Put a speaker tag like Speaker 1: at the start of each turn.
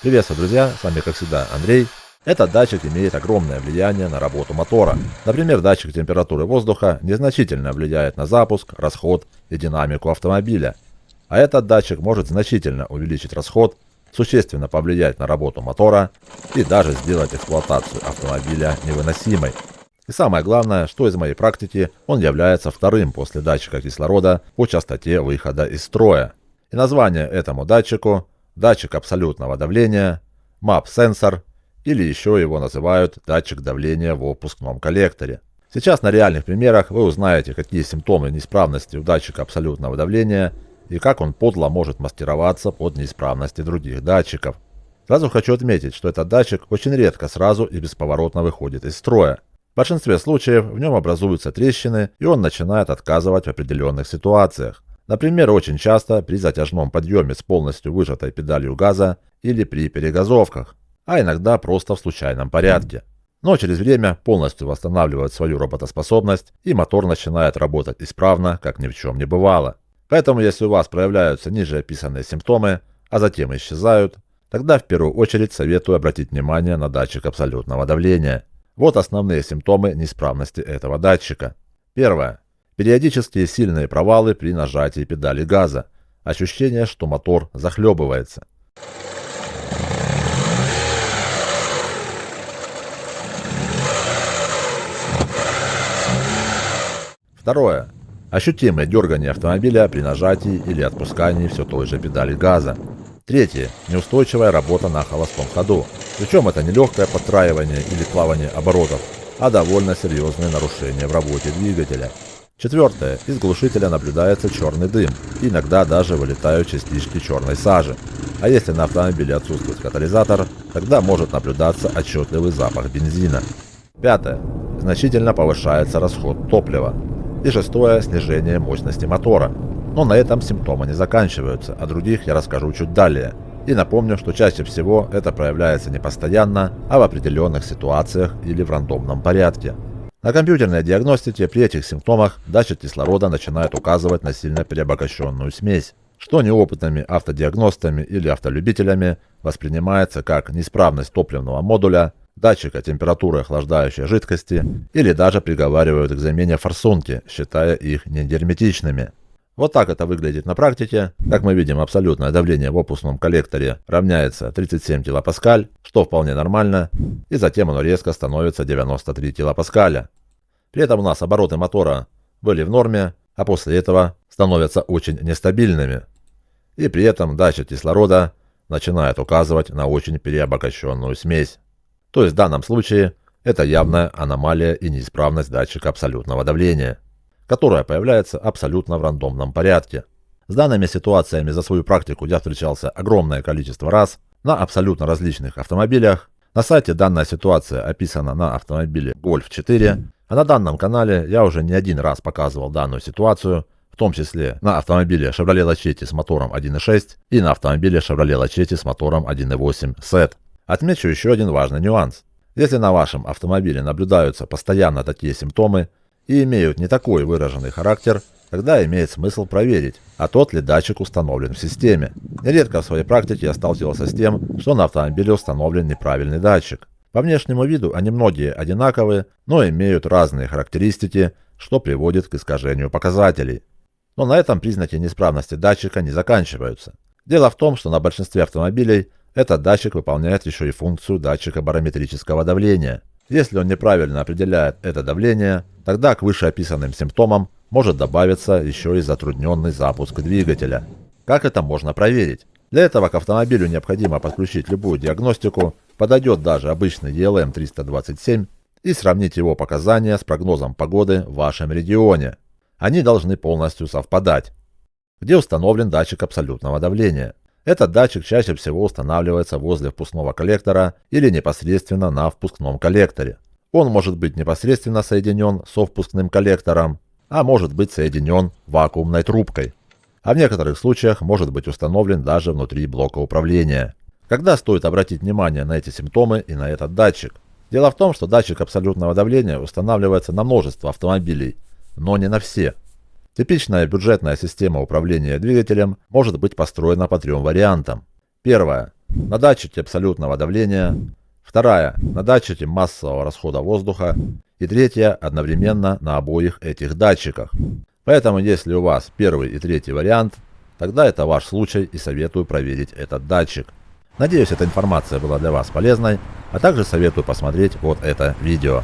Speaker 1: Приветствую, друзья, с вами как всегда Андрей. Этот датчик имеет огромное влияние на работу мотора. Например, датчик температуры воздуха незначительно влияет на запуск, расход и динамику автомобиля. А этот датчик может значительно увеличить расход, существенно повлиять на работу мотора и даже сделать эксплуатацию автомобиля невыносимой. И самое главное, что из моей практики он является вторым после датчика кислорода по частоте выхода из строя. И название этому датчику – датчик абсолютного давления, MAP-сенсор, или еще его называют датчик давления в выпускном коллекторе. Сейчас на реальных примерах вы узнаете, какие симптомы неисправности у датчика абсолютного давления и как он подло может маскироваться под неисправности других датчиков. Сразу хочу отметить, что этот датчик очень редко сразу и бесповоротно выходит из строя. В большинстве случаев в нем образуются трещины, и он начинает отказывать в определенных ситуациях. Например, очень часто при затяжном подъеме с полностью выжатой педалью газа или при перегазовках, а иногда просто в случайном порядке. Но через время полностью восстанавливает свою работоспособность, и мотор начинает работать исправно, как ни в чем не бывало. Поэтому если у вас проявляются ниже описанные симптомы, а затем исчезают, тогда в первую очередь советую обратить внимание на датчик абсолютного давления. Вот основные симптомы неисправности этого датчика. Первое. Периодические сильные провалы при нажатии педали газа. Ощущение, что мотор захлебывается. Второе. Ощутимое дергание автомобиля при нажатии или отпускании все той же педали газа. Третье. Неустойчивая работа на холостом ходу. Причем это не легкое подтраивание или плавание оборотов, а довольно серьезные нарушения в работе двигателя. Четвертое. Из глушителя наблюдается черный дым, иногда даже вылетают частички черной сажи. А если на автомобиле отсутствует катализатор, тогда может наблюдаться отчетливый запах бензина. Пятое. Значительно повышается расход топлива. И шестое. Снижение мощности мотора. Но на этом симптомы не заканчиваются, о других я расскажу чуть далее. И напомню, что чаще всего это проявляется не постоянно, а в определенных ситуациях или в рандомном порядке. На компьютерной диагностике при этих симптомах датчик кислорода начинает указывать на сильно переобогащенную смесь, что неопытными автодиагностами или автолюбителями воспринимается как неисправность топливного модуля, датчика температуры охлаждающей жидкости или даже приговаривают к замене форсунки, считая их негерметичными. Вот так это выглядит на практике. Как мы видим, абсолютное давление в выпускном коллекторе равняется 37 кПа, что вполне нормально, и затем оно резко становится 93 кПа. При этом у нас обороты мотора были в норме, а после этого становятся очень нестабильными. И при этом датчик кислорода начинает указывать на очень переобогащенную смесь. То есть в данном случае это явная аномалия и неисправность датчика абсолютного давления, которая появляется абсолютно в рандомном порядке. С данными ситуациями за свою практику я встречался огромное количество раз на абсолютно различных автомобилях. На сайте данная ситуация описана на автомобиле Golf 4, а на данном канале я уже не один раз показывал данную ситуацию, в том числе на автомобиле Chevrolet Lachetti с мотором 1.6 и на автомобиле Chevrolet Lachetti с мотором 1.8 SET. Отмечу еще один важный нюанс. Если на вашем автомобиле наблюдаются постоянно такие симптомы и имеют не такой выраженный характер, тогда имеет смысл проверить, а тот ли датчик установлен в системе. Нередко в своей практике я сталкивался с тем, что на автомобиле установлен неправильный датчик. По внешнему виду они многие одинаковые, но имеют разные характеристики, что приводит к искажению показателей. Но на этом признаки неисправности датчика не заканчиваются. Дело в том, что на большинстве автомобилей этот датчик выполняет еще и функцию датчика барометрического давления. Если он неправильно определяет это давление, тогда к вышеописанным симптомам может добавиться еще и затрудненный запуск двигателя. Как это можно проверить? Для этого к автомобилю необходимо подключить любую диагностику, подойдет даже обычный ELM 327, и сравнить его показания с прогнозом погоды в вашем регионе. Они должны полностью совпадать. Где установлен датчик абсолютного давления? Этот датчик чаще всего устанавливается возле впускного коллектора или непосредственно на впускном коллекторе. Он может быть непосредственно соединен со впускным коллектором, а может быть соединен вакуумной трубкой. А в некоторых случаях может быть установлен даже внутри блока управления. Когда стоит обратить внимание на эти симптомы и на этот датчик? Дело в том, что датчик абсолютного давления устанавливается на множество автомобилей, но не на все. Типичная бюджетная система управления двигателем может быть построена по трем вариантам. Первое. на датчике абсолютного давления, вторая на датчике массового расхода воздуха и третья одновременно на обоих этих датчиках. Поэтому если у вас первый и третий вариант, тогда это ваш случай и советую проверить этот датчик. Надеюсь, эта информация была для вас полезной, а также советую посмотреть вот это видео.